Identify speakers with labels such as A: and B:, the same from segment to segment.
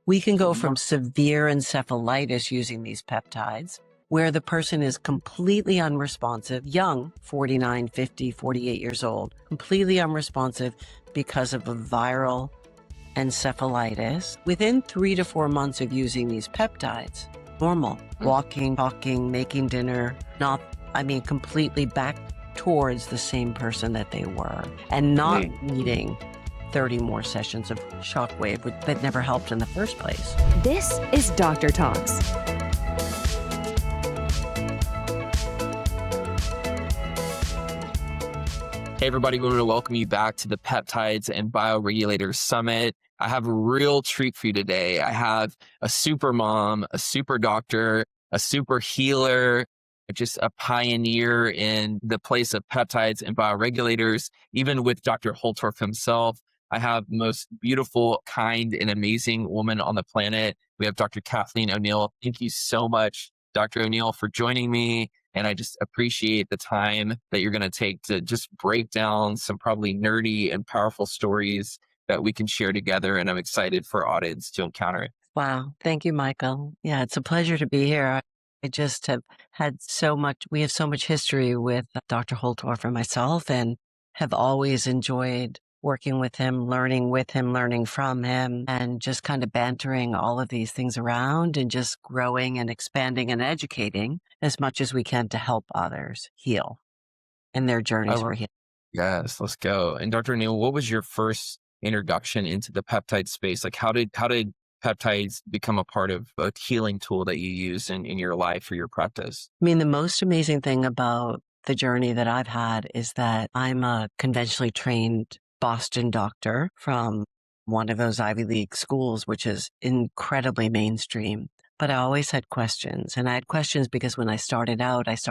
A: We can go from severe encephalitis using these peptides, where the person is completely unresponsive, young, 49, 50, 48 years old, completely unresponsive because of a viral encephalitis. Within 3 to 4 months of using these peptides, normal, walking, talking, making dinner, completely back towards the same person that they were, and not needing 30 more sessions of shockwave that never helped in the first place.
B: This is Doctor Talks.
C: Hey everybody, we want to welcome you back to the Peptides and Bioregulators Summit. I have a real treat for you today. I have a super mom, a super doctor, a super healer, just a pioneer in the place of peptides and bioregulators, even with Dr. Holtorf himself. I have the most beautiful, kind, and amazing woman on the planet. We have Dr. Kathleen O'Neil. Thank you so much, Dr. O'Neil, for joining me. And I just appreciate the time that you're going to take to just break down some probably nerdy and powerful stories that we can share together. And I'm excited for our audience to encounter it.
A: Wow. Thank you, Michael. Yeah, it's a pleasure to be here. I just have had we have so much history with Dr. Holtorf and myself, and have always enjoyed working with him, learning from him, and just kind of bantering all of these things around and just growing and expanding and educating as much as we can to help others heal in their journeys for healing.
C: Yes, let's go. And Dr. O'Neil, what was your first introduction into the peptide space? Like how did peptides become a part of a healing tool that you use in your life or your practice?
A: I mean, the most amazing thing about the journey that I've had is that I'm a conventionally trained Boston doctor from one of those Ivy League schools, which is incredibly mainstream. But I always had questions, and I had questions because when I started out as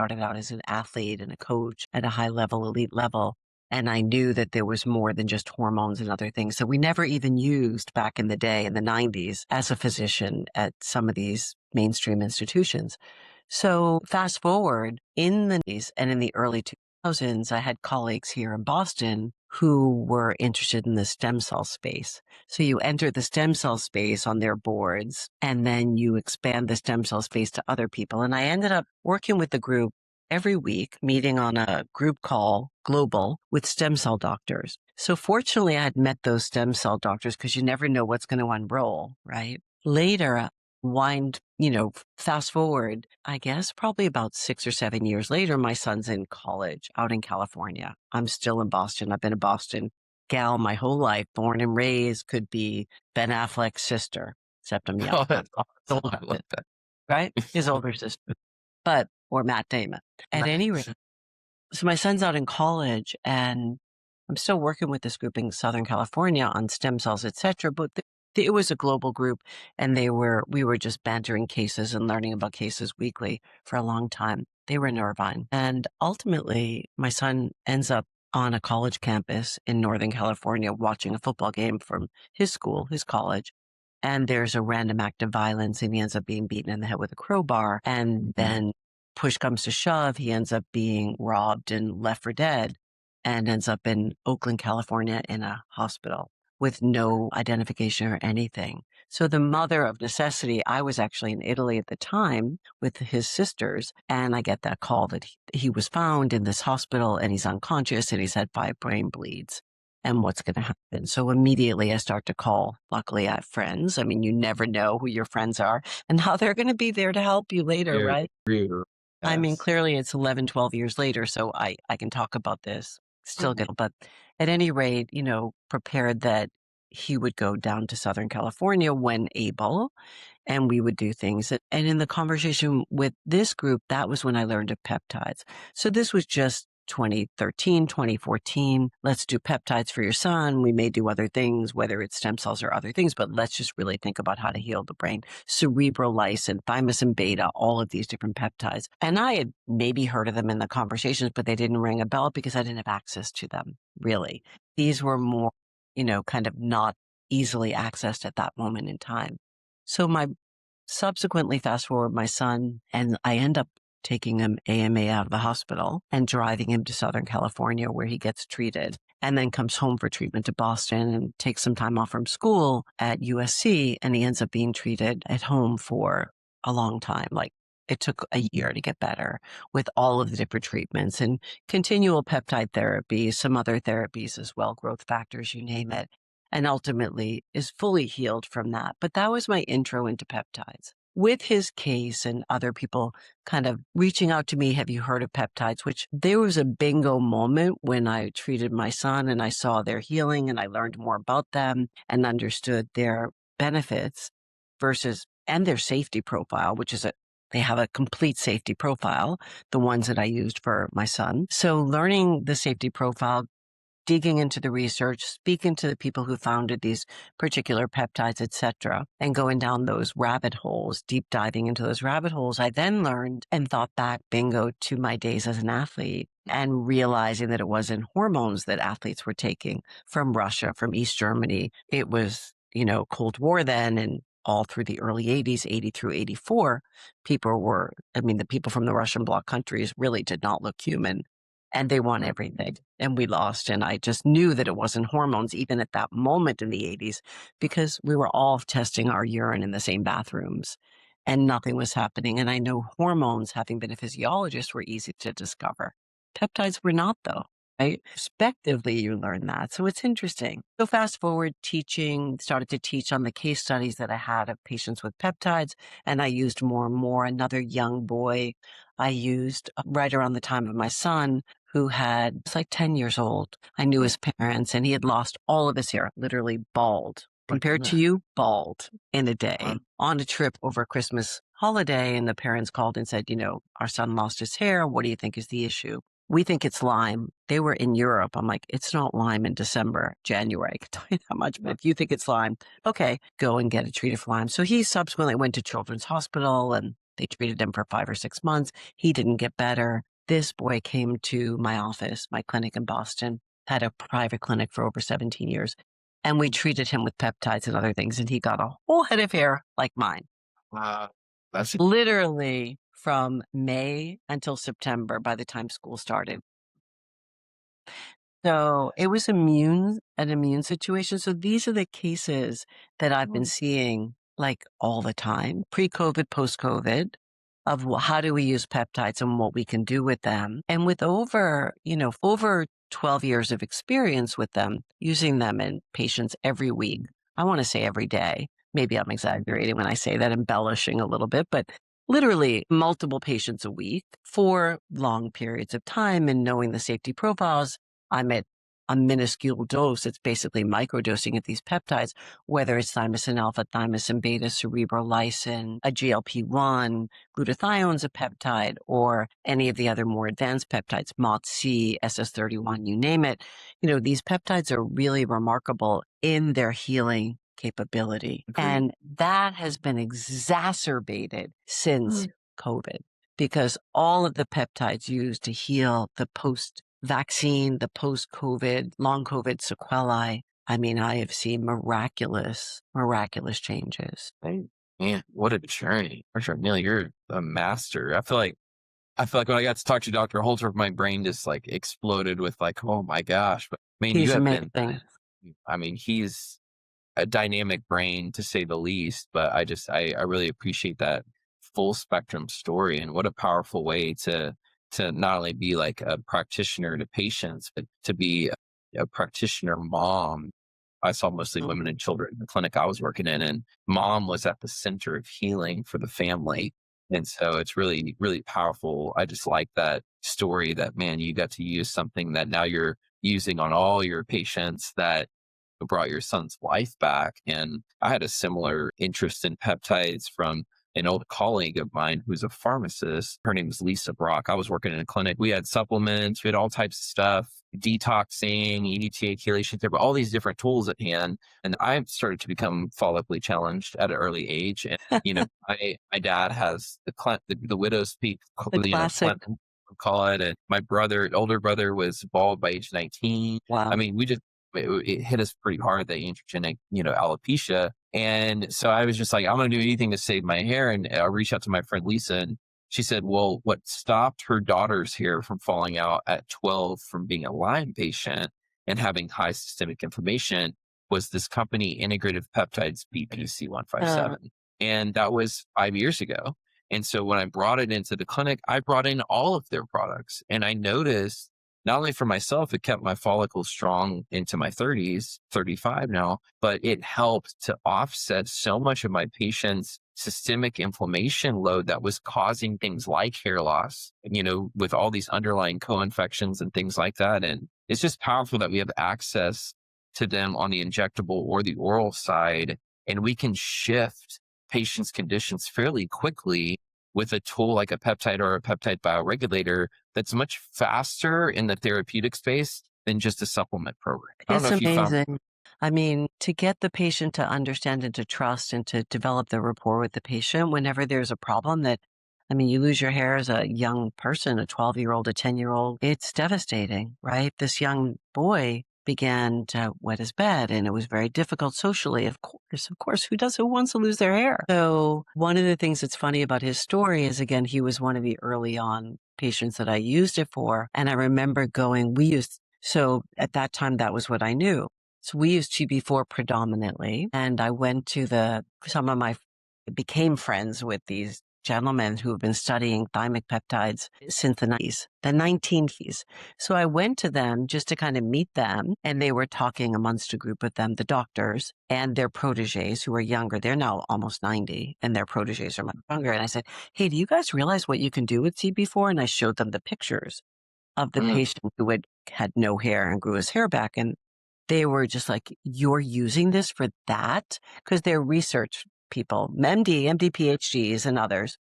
A: an athlete and a coach at a high level, elite level, and I knew that there was more than just hormones and other things. So we never even used back in the day, in the 90s, as a physician at some of these mainstream institutions. So fast forward in the 90s and in the early 2000s, I had colleagues here in Boston who were interested in the stem cell space. So you enter the stem cell space on their boards, and then you expand the stem cell space to other people. And I ended up working with the group every week, meeting on a group call, global, with stem cell doctors. So fortunately, I had met those stem cell doctors because you never know what's going to unroll, right? Later, fast forward, I guess probably about 6 or 7 years later, my son's in college out in California. I'm still in Boston. I've been a Boston gal my whole life, born and raised, could be Ben Affleck's sister, except I'm young.
C: Oh, that's awesome. I love that.
A: Right? His older sister, or Matt Damon. At any rate, so my son's out in college, and I'm still working with this group in Southern California on stem cells, etc. But it was a global group, and we were just bantering cases and learning about cases weekly for a long time. They were in Irvine. And ultimately, my son ends up on a college campus in Northern California watching a football game from his school, his college. And there's a random act of violence, and he ends up being beaten in the head with a crowbar. And then push comes to shove, he ends up being robbed and left for dead, and ends up in Oakland, California in a hospital with no identification or anything. So the mother of necessity, I was actually in Italy at the time with his sisters, and I get that call that he was found in this hospital and he's unconscious and he's had 5 brain bleeds. And what's going to happen? So immediately I start to call. Luckily, I have friends. I mean, you never know who your friends are and how they're going to be there to help you later, right?
C: Yes.
A: I mean, clearly it's 11, 12 years later, so I can talk about this still good. But at any rate, prepared that he would go down to Southern California when able, and we would do things. And in the conversation with this group, that was when I learned of peptides. So this was just 2013, 2014, let's do peptides for your son. We may do other things, whether it's stem cells or other things, but let's just really think about how to heal the brain. Cerebrolysin, thymosin beta, all of these different peptides. And I had maybe heard of them in the conversations, but they didn't ring a bell because I didn't have access to them, really. These were more, kind of not easily accessed at that moment in time. So subsequently, fast forward, my son, and I end up taking him AMA out of the hospital and driving him to Southern California where he gets treated and then comes home for treatment to Boston and takes some time off from school at USC. And he ends up being treated at home for a long time. Like it took a year to get better with all of the different treatments and continual peptide therapy, some other therapies as well, growth factors, you name it, and ultimately is fully healed from that. But that was my intro into peptides. With his case and other people kind of reaching out to me, have you heard of peptides? Which there was a bingo moment when I treated my son and I saw their healing and I learned more about them and understood their benefits versus and their safety profile, which is they have a complete safety profile, the ones that I used for my son. So learning the safety profile, digging into the research, speaking to the people who founded these particular peptides, et cetera, and going down those rabbit holes, deep diving into those rabbit holes, I then learned and thought back, bingo, to my days as an athlete and realizing that it wasn't hormones that athletes were taking from Russia, from East Germany. It was, Cold War then and all through the early 80s, 80 through 84, the people from the Russian bloc countries really did not look human. And they won everything. And we lost. And I just knew that it wasn't hormones, even at that moment in the 80s, because we were all testing our urine in the same bathrooms and nothing was happening. And I know hormones, having been a physiologist, were easy to discover. Peptides were not, though. Right? Respectively, you learn that. So it's interesting. So fast forward, started to teach on the case studies that I had of patients with peptides. And I used more and more. Another young boy I used right around the time of my son, who was like 10 years old. I knew his parents and he had lost all of his hair, literally bald. Compared to you, bald in a day on a trip over Christmas holiday. And the parents called and said, our son lost his hair. What do you think is the issue? We think it's Lyme. They were in Europe. I'm like, it's not Lyme in January. I can tell you that much. But if you think it's Lyme, okay, go and get it treated for Lyme. So he subsequently went to Children's Hospital and they treated him for 5 or 6 months. He didn't get better. This boy came to my office, my clinic in Boston, had a private clinic for over 17 years. And we treated him with peptides and other things. And he got a whole head of hair like mine.
C: Wow. That's
A: literally from May until September by the time school started. So it was an immune situation. So these are the cases that I've been seeing like all the time, pre-COVID, post-COVID, of how do we use peptides and what we can do with them. And with over 12 years of experience with them, using them in patients every week, I want to say every day. Maybe I'm exaggerating when I say that, embellishing a little bit, but literally multiple patients a week for long periods of time and knowing the safety profiles. I'm at a minuscule dose. It's basically microdosing of these peptides, whether it's thymosin alpha, thymosin beta, cerebrolysin, a GLP-1, glutathione's a peptide, or any of the other more advanced peptides, MOTS-C, SS31, you name it. These peptides are really remarkable in their healing capability.
C: Agreed.
A: And that has been exacerbated since COVID, because all of the peptides used to heal the post-vaccine, the post-COVID, long COVID sequelae, I have seen miraculous changes.
C: Man, what a journey. For sure. Neil, you're a master. I feel like when I got to talk to Dr. Holter, my brain just like exploded with like, oh my gosh. But
A: He's amazing.
C: He's a dynamic brain to say the least, but I really appreciate that full spectrum story, and what a powerful way to not only be like a practitioner to patients, but to be a practitioner mom. I saw mostly women and children in the clinic I was working in, and mom was at the center of healing for the family. And so it's really, really powerful. I just like that story that, man, you got to use something that now you're using on all your patients that brought your son's life back. And I had a similar interest in peptides from an old colleague of mine who's a pharmacist. Her name is Lisa Brock. I was working in a clinic. We had supplements, we had all types of stuff, detoxing, EDTA, chelation therapy, all these different tools at hand. And I started to become follically challenged at an early age. And, my dad has the widow's peak,
A: classic.
C: we call it. And my older brother was bald by age 19.
A: Wow.
C: It hit us pretty hard, the androgenic, alopecia. And so I was just like, I'm going to do anything to save my hair. And I reached out to my friend Lisa, and She said, well, what stopped her daughter's hair from falling out at 12 from being a Lyme patient and having high systemic inflammation was this company, Integrative Peptides BPC
A: Uh,
C: 157. And that was 5 years ago. And so when I brought it into the clinic, I brought in all of their products. And I noticed not only for myself, it kept my follicles strong into my 30s, 35 now, but it helped to offset so much of my patients' systemic inflammation load that was causing things like hair loss, with all these underlying co-infections and things like that. And it's just powerful that we have access to them on the injectable or the oral side, and we can shift patients' conditions fairly quickly with a tool like a peptide or a peptide bioregulator that's much faster in the therapeutic space than just a supplement program. I don't know
A: it's
C: if you found.
A: amazing. I mean, to get the patient to understand and to trust and to develop the rapport with the patient whenever there's a problem that, I mean, you lose your hair as a young person, a 12-year-old, a 10-year-old, it's devastating, right? This young boy began to wet his bed and it was very difficult socially. Of course, who wants to lose their hair? So one of the things that's funny about his story is, again, he was one of the early on patients that I used it for. And I remember so at that time, that was what I knew. So we used GB4 predominantly. And I went to became friends with these gentlemen who have been studying thymic peptides since the 1950s. So I went to them just to kind of meet them. And they were talking amongst a group of them, the doctors and their proteges who are younger. They're now almost 90 and their proteges are much younger. And I said, hey, do you guys realize what you can do with CB4? And I showed them the pictures of the patient who had no hair and grew his hair back. And they were just like, you're using this for that? Because they're research people, MD, PhDs and others.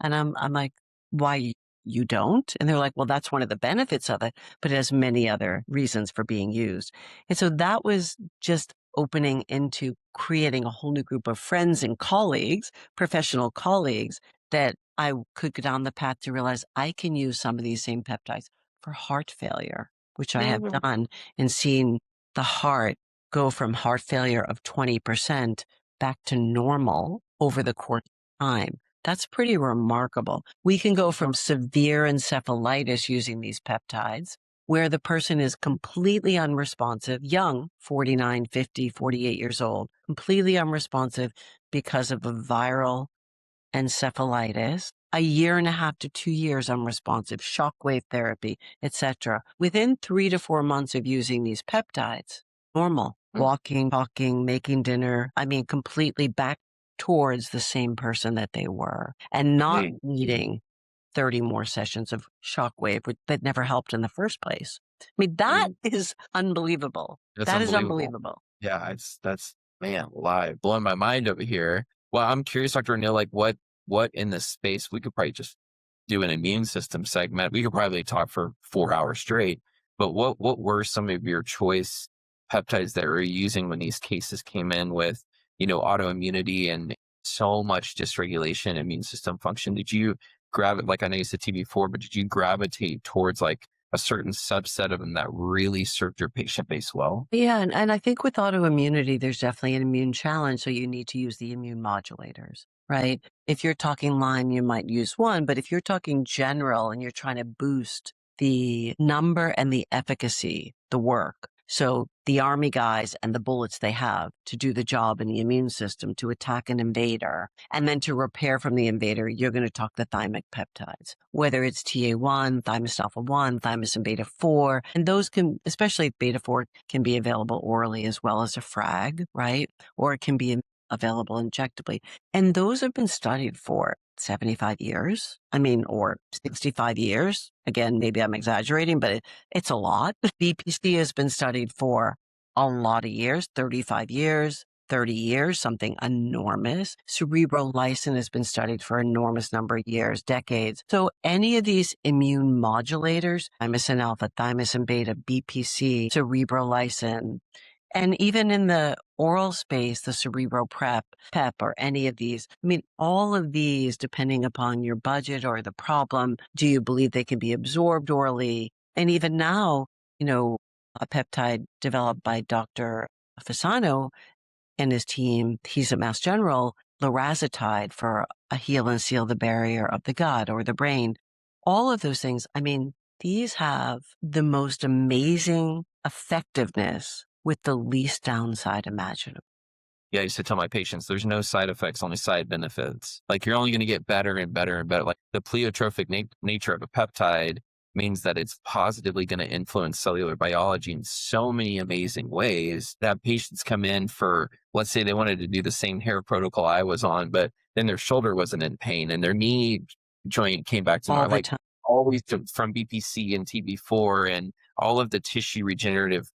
A: And I'm like, why you don't? And they're like, well, that's one of the benefits of it, but it has many other reasons for being used. And so that was just opening into creating a whole new group of friends and colleagues, professional colleagues, that I could go down the path to realize I can use some of these same peptides for heart failure, which I have done, and seen the heart go from heart failure of 20% back to normal over the course of time. That's pretty remarkable. We can go from severe encephalitis using these peptides, where the person is completely unresponsive, young, 49, 50, 48 years old, completely unresponsive because of a viral encephalitis, a year and a half to 2 years unresponsive, shockwave therapy, etc. Within 3 to 4 months of using these peptides, normal, walking, talking, making dinner, I mean, completely back towards the same person that they were, and not needing 30 more sessions of shockwave that never helped in the first place. I mean, that is unbelievable.
C: That's
A: That is
C: unbelievable.
A: unbelievable.
C: Yeah, that's man, live blowing my mind over here. Well, I'm curious, Dr. O'Neil, like what in this space, we could probably just do an immune system segment. We could probably talk for 4 hours straight. But what were some of your choice peptides that were using when these cases came in with, autoimmunity and so much dysregulation, immune system function? Did you like I know you said TB4, but did you gravitate towards like a certain subset of them that really served your patient base well?
A: Yeah, and I think with autoimmunity, there's definitely an immune challenge, so you need to use the immune modulators, right? If you're talking Lyme, you might use one, but if you're talking general and you're trying to boost the number and the efficacy, the work, so the army guys and the bullets they have to do the job in the immune system to attack an invader and then to repair from the invader, you're going to talk the thymic peptides, whether it's TA1, thymus alpha 1, thymosin beta 4, and those can, especially beta 4, can be available orally as well as a frag, right? Or it can be available injectably. And those have been studied for 75 years, or 65 years. Again, maybe I'm exaggerating, but it's a lot. BPC has been studied for a lot of years, 35 years, 30 years, something enormous. Cerebrolysin has been studied for an enormous number of years, decades. So any of these immune modulators, thymosin alpha, thymosin beta, BPC, cerebrolysin, and even in the oral space, the pep, or any of these, all of these, depending upon your budget or the problem, do you believe they can be absorbed orally? And even now, a peptide developed by Dr. Fasano and his team, he's a Mass General, lorazepatide for heal and seal the barrier of the gut or the brain. All of those things. I mean, these have the most amazing effectiveness with the least downside imaginable.
C: Yeah, I used to tell my patients there's no side effects, only side benefits. Like you're only going to get better and better and better. Like the pleiotropic nature of a peptide means that it's positively going to influence cellular biology in so many amazing ways that patients come in for, let's say they wanted to do the same hair protocol I was on, but then their shoulder wasn't in pain and their knee joint came back to
A: All
C: normal,
A: the
C: like
A: time.
C: always from BPC and TB4 and all of the tissue regenerative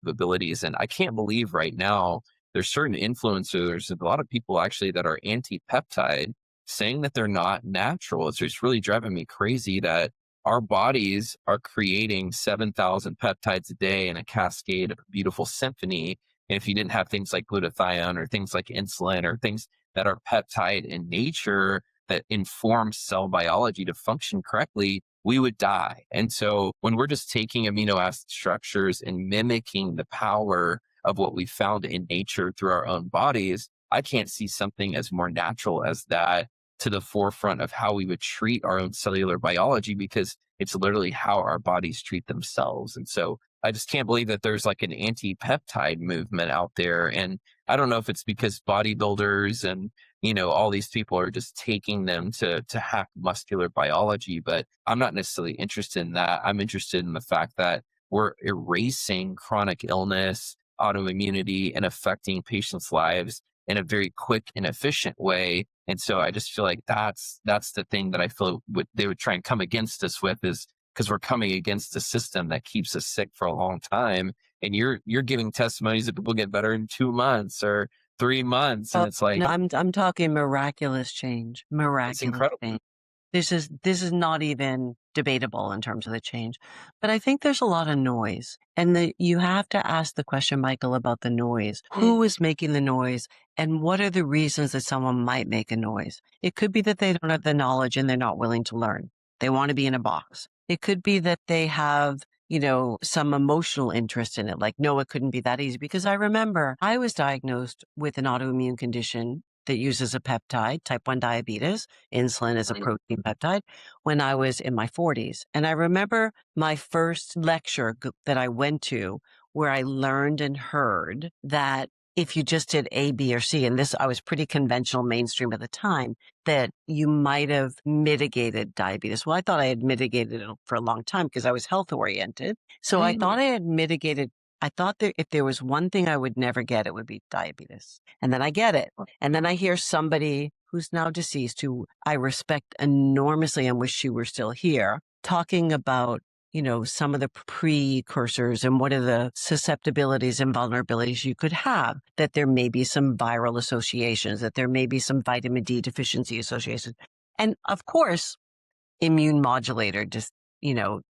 C: abilities. And I can't believe right now there's certain influencers, a lot of people actually that are anti-peptide saying that they're not natural. It's just really driving me crazy that our bodies are creating 7,000 peptides a day in a cascade of a beautiful symphony. And if you didn't have things like glutathione or things like insulin or things that are peptide in nature that inform cell biology to function correctly, we would die. And so when we're just taking amino acid structures and mimicking the power of what we found in nature through our own bodies, I can't see something as more natural as that to the forefront of how we would treat our own cellular biology, because it's literally how our bodies treat themselves. And so I just can't believe that there's like an anti-peptide movement out there. And I don't know if it's because bodybuilders and, all these people are just taking them to hack muscular biology, but I'm not necessarily interested in that. I'm interested in the fact that we're erasing chronic illness, autoimmunity, and affecting patients' lives in a very quick and efficient way. And so I just feel like that's the thing that I feel they would try and come against us with, is because we're coming against a system that keeps us sick for a long time. And you're giving testimonies that people get better in 2 months or 3 months, and
A: Oh,
C: it's like
A: no, I'm talking miraculous change.
C: it's
A: Miraculous
C: incredible.
A: change. This is not even debatable in terms of the change. But I think there's a lot of noise. And you have to ask the question, Michael, about the noise. Who is making the noise? And what are the reasons that someone might make a noise? It could be that they don't have the knowledge and they're not willing to learn. They want to be in a box. It could be that they have, some emotional interest in it. Like, no, it couldn't be that easy. Because I remember I was diagnosed with an autoimmune condition that uses a peptide, type 1 diabetes. Insulin is a protein peptide, when I was in my 40s. And I remember my first lecture that I went to where I learned and heard that if you just did A, B, or C, and I was pretty conventional mainstream at the time, that you might have mitigated diabetes. Well, I thought I had mitigated it for a long time because I was health oriented. So I thought I had mitigated. I thought that if there was one thing I would never get, it would be diabetes. And then I get it. And then I hear somebody who's now deceased, who I respect enormously and wish she were still here, talking about, some of the precursors and what are the susceptibilities and vulnerabilities you could have, that there may be some viral associations, that there may be some vitamin D deficiency associations. And of course, immune modulator,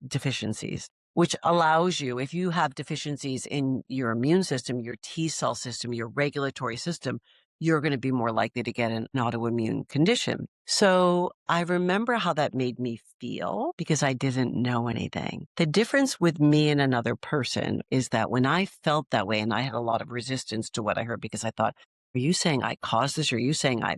A: deficiencies, which allows you, if you have deficiencies in your immune system, your T cell system, your regulatory system, you're going to be more likely to get an autoimmune condition. So I remember how that made me feel because I didn't know anything. The difference with me and another person is that when I felt that way, and I had a lot of resistance to what I heard because I thought, are you saying I caused this? Or are you saying I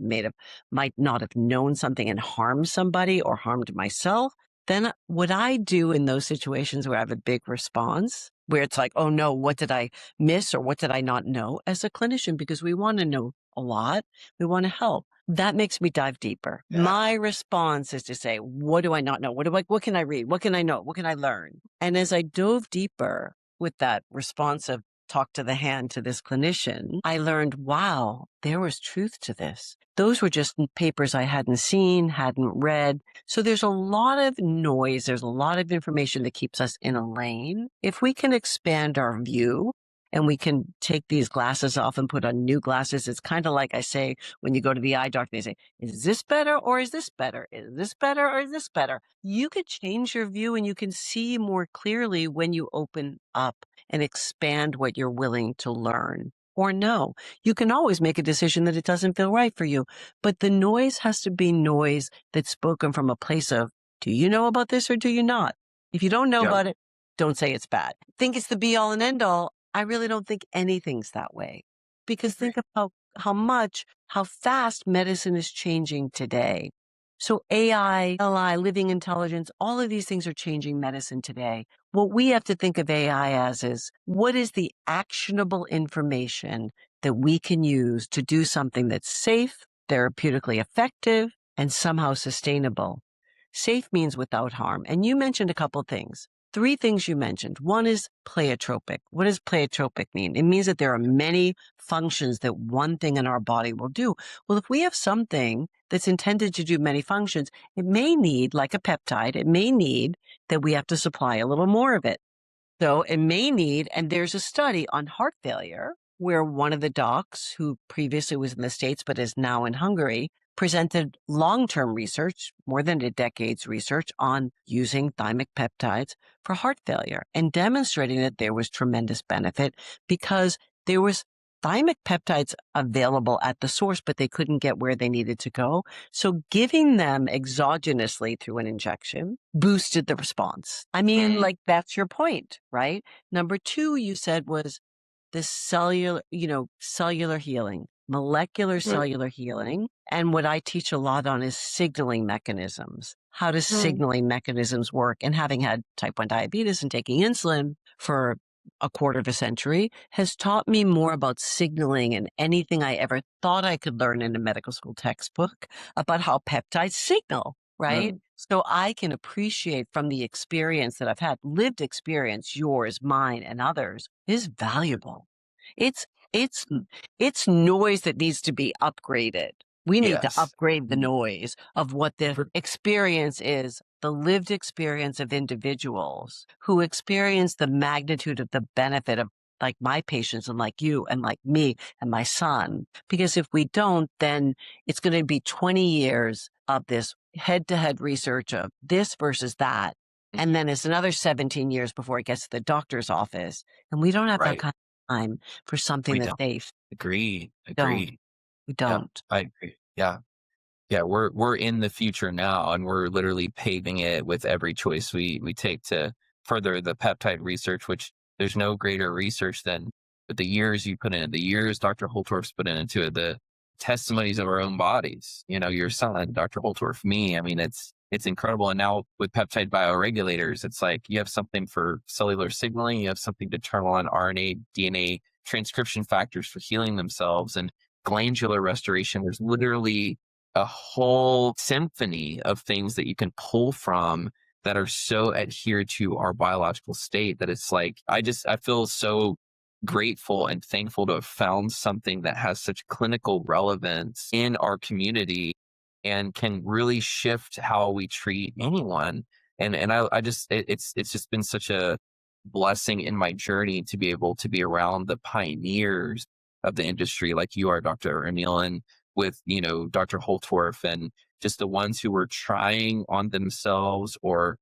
A: might not have known something and harmed somebody or harmed myself? Then what I do in those situations where I have a big response, where it's like, oh no, what did I miss or what did I not know, as a clinician, because we want to know a lot, we want to help. That makes me dive deeper. Yeah. My response is to say, what do I not know? What can I read? What can I know? What can I learn? And as I dove deeper with that response of talk to the hand to this clinician, I learned, wow, there was truth to this. Those were just papers I hadn't seen, hadn't read. So there's a lot of noise. There's a lot of information that keeps us in a lane. If we can expand our view and we can take these glasses off and put on new glasses, it's kind of like I say, when you go to the eye doctor, they say, is this better or is this better? Is this better or is this better? You could change your view and you can see more clearly when you open up and expand what you're willing to learn or know. You can always make a decision that it doesn't feel right for you, but the noise has to be noise that's spoken from a place of, do you know about this or do you not? If you don't know about it, don't say it's bad. Think it's the be all and end all. I really don't think anything's that way, because think of how how fast medicine is changing today. So AI, LI, living intelligence, all of these things are changing medicine today. What we have to think of AI as is, what is the actionable information that we can use to do something that's safe, therapeutically effective, and somehow sustainable? Safe means without harm. And you mentioned a couple things. Three things you mentioned. One is pleiotropic. What does pleiotropic mean? It means that there are many functions that one thing in our body will do. Well, if we have something that's intended to do many functions, it may need, like a peptide, it may need that we have to supply a little more of it. So it may need, and there's a study on heart failure where one of the docs who previously was in the States but is now in Hungary presented long-term research, more than a decade's research on using thymic peptides for heart failure and demonstrating that there was tremendous benefit because there was thymic peptides available at the source, but they couldn't get where they needed to go. So giving them exogenously through an injection boosted the response. I mean, like, that's your point, right? Number two, you said was this cellular healing, molecular cellular healing. And what I teach a lot on is signaling mechanisms. How does signaling mechanisms work? And having had type 1 diabetes and taking insulin for a quarter of a century has taught me more about signaling than anything I ever thought I could learn in a medical school textbook about how peptides signal, right? So I can appreciate from the experience that I've had, lived experience, yours, mine, and others, is valuable. It's noise that needs to be upgraded. We need to upgrade the noise of what the experience is, the lived experience of individuals who experience the magnitude of the benefit of, like, my patients and like you and like me and my son. Because if we don't, then it's going to be 20 years of this head-to-head research of this versus that. And then it's another 17 years before it gets to the doctor's office. And we don't have that kind of time for something that's safe.
C: Agree.
A: We don't.
C: Yeah, I agree. Yeah. Yeah, we're in the future now, and we're literally paving it with every choice we take to further the peptide research, which there's no greater research than the years you put in, the years Dr. Holtorf's put into it, the testimonies of our own bodies. You know, your son, Dr. Holtorf, me. I mean, it's incredible. And now with peptide bioregulators, it's like you have something for cellular signaling, you have something to turn on RNA, DNA transcription factors for healing themselves, and glandular restoration. There's literally a whole symphony of things that you can pull from that are so adhered to our biological state that it's like, I feel so grateful and thankful to have found something that has such clinical relevance in our community and can really shift how we treat anyone. And it's just been such a blessing in my journey to be able to be around the pioneers of the industry like you are, Dr. O'Neil, and with, Dr. Holtorf, and just the ones who were trying on themselves or,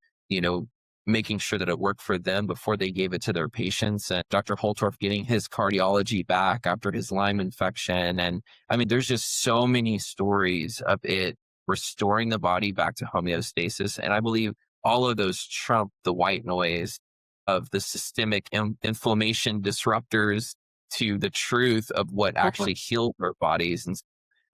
C: making sure that it worked for them before they gave it to their patients. And Dr. Holtorf getting his cardiology back after his Lyme infection. And I mean, there's just so many stories of it restoring the body back to homeostasis. And I believe all of those trump the white noise of the systemic inflammation disruptors to the truth of what actually healed our bodies. And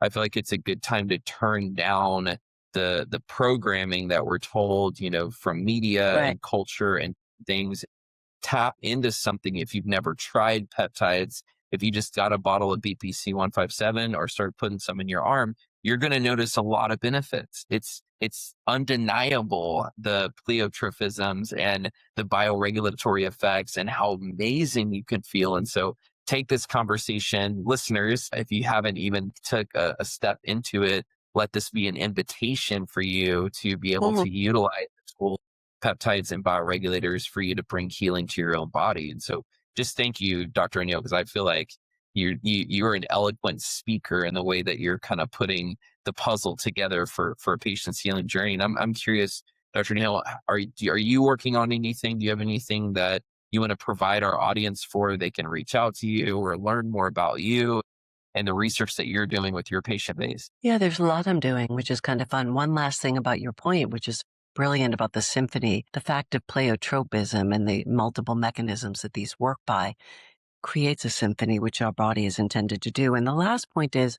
C: I feel like it's a good time to turn down the programming that we're told, from media and culture and things. Tap into something. If you've never tried peptides, if you just got a bottle of BPC 157 or start putting some in your arm, you're going to notice a lot of benefits. It's undeniable, the pleiotrophisms and the bioregulatory effects and how amazing you can feel. And so take this conversation, listeners, if you haven't even took a step into it, let this be an invitation for you to be able to utilize tools, peptides and bioregulators for you to bring healing to your own body. And so just thank you, Dr. O'Neil, because I feel like you're an eloquent speaker in the way that you're kind of putting the puzzle together for a patient's healing journey. And I'm curious, Dr. O'Neil, are you working on anything? Do you have anything that you want to provide our audience for? They can reach out to you or learn more about you and the research that you're doing with your patient base.
A: Yeah, there's a lot I'm doing, which is kind of fun. One last thing about your point, which is brilliant about the symphony, the fact of pleiotropism and the multiple mechanisms that these work by. creates a symphony, which our body is intended to do. And the last point is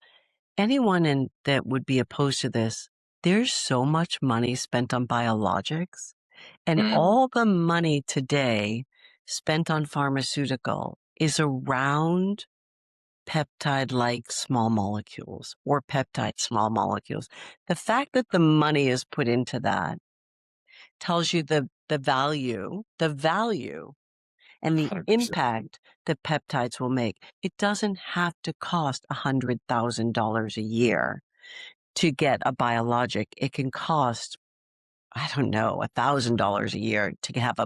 A: anyone that would be opposed to this, there's so much money spent on biologics, and all the money today spent on pharmaceutical is around peptide-like small molecules or peptide small molecules. The fact that the money is put into that tells you the value and the
C: 100%.
A: impact that peptides will make. It doesn't have to cost $100,000 a year to get a biologic. It can cost, I don't know, $1,000 a year to have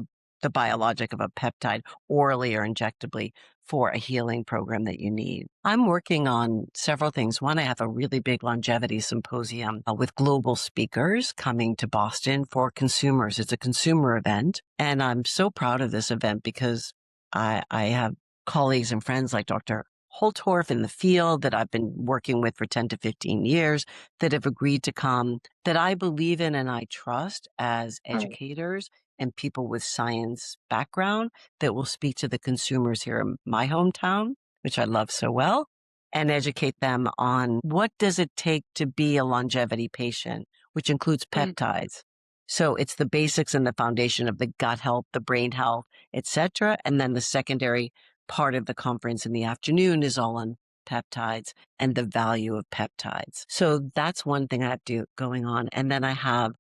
A: the biologic of a peptide orally or injectably for a healing program that you need. I'm working on several things. One, I have a really big longevity symposium with global speakers coming to Boston for consumers. It's a consumer event. And I'm so proud of this event because I have colleagues and friends like Dr. Holtorf in the field that I've been working with for 10 to 15 years that have agreed to come, that I believe in and I trust as educators and people with science background that will speak to the consumers here in my hometown, which I love so well, and educate them on what does it take to be a longevity patient, which includes peptides. So it's the basics and the foundation of the gut health, the brain health, etc. And then the secondary part of the conference in the afternoon is all on peptides and the value of peptides. So that's one thing I have going on. And then I have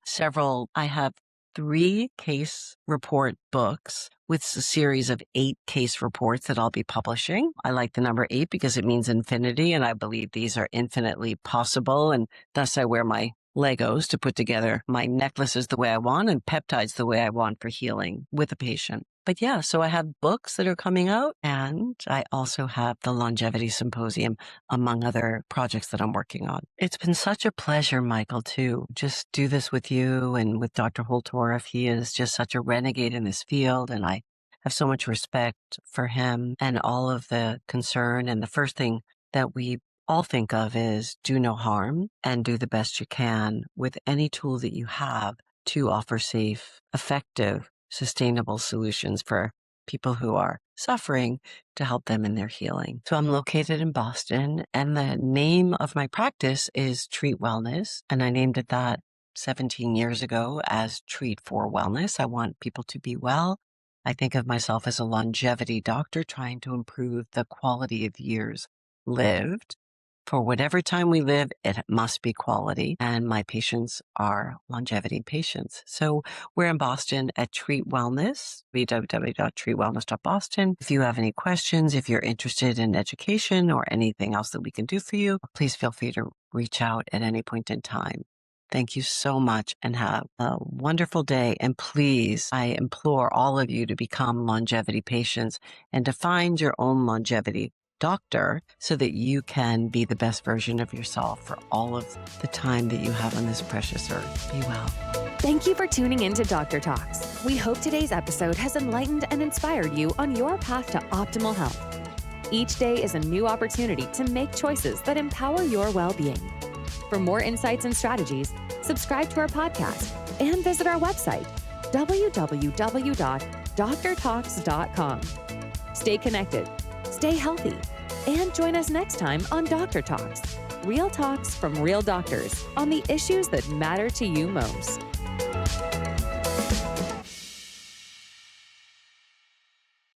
A: 3 case report books with a series of 8 case reports that I'll be publishing. I like the number 8 because it means infinity, and I believe these are infinitely possible, and thus I wear my Legos to put together my necklaces the way I want and peptides the way I want for healing with a patient. But yeah, so I have books that are coming out, and I also have the Longevity Symposium, among other projects that I'm working on. It's been such a pleasure, Michael, to just do this with you and with Dr. Holtorf. He is just such a renegade in this field, and I have so much respect for him and all of the concern. And the first thing that we all think of is do no harm and do the best you can with any tool that you have to offer safe, effective, sustainable solutions for people who are suffering to help them in their healing. So I'm located in Boston, and the name of my practice is Treat Wellness, and I named it that 17 years ago as Treat for Wellness. I want people to be well. I think of myself as a longevity doctor trying to improve the quality of years lived. For whatever time we live, it must be quality. And my patients are longevity patients. So we're in Boston at Treat Wellness, www.treatwellness.boston. If you have any questions, if you're interested in education or anything else that we can do for you, please feel free to reach out at any point in time. Thank you so much and have a wonderful day. And please, I implore all of you to become longevity patients and to find your own longevity doctor so that you can be the best version of yourself for all of the time that you have on this precious earth. Be well.
B: Thank you for tuning in to Dr. Talks. We hope today's episode has enlightened and inspired you on your path to optimal health. Each day is a new opportunity to make choices that empower your well-being. For more insights and strategies, subscribe to our podcast and visit our website, www.drtalks.com. Stay connected, stay healthy, and join us next time on Dr. Talks, real talks from real doctors on the issues that matter to you most.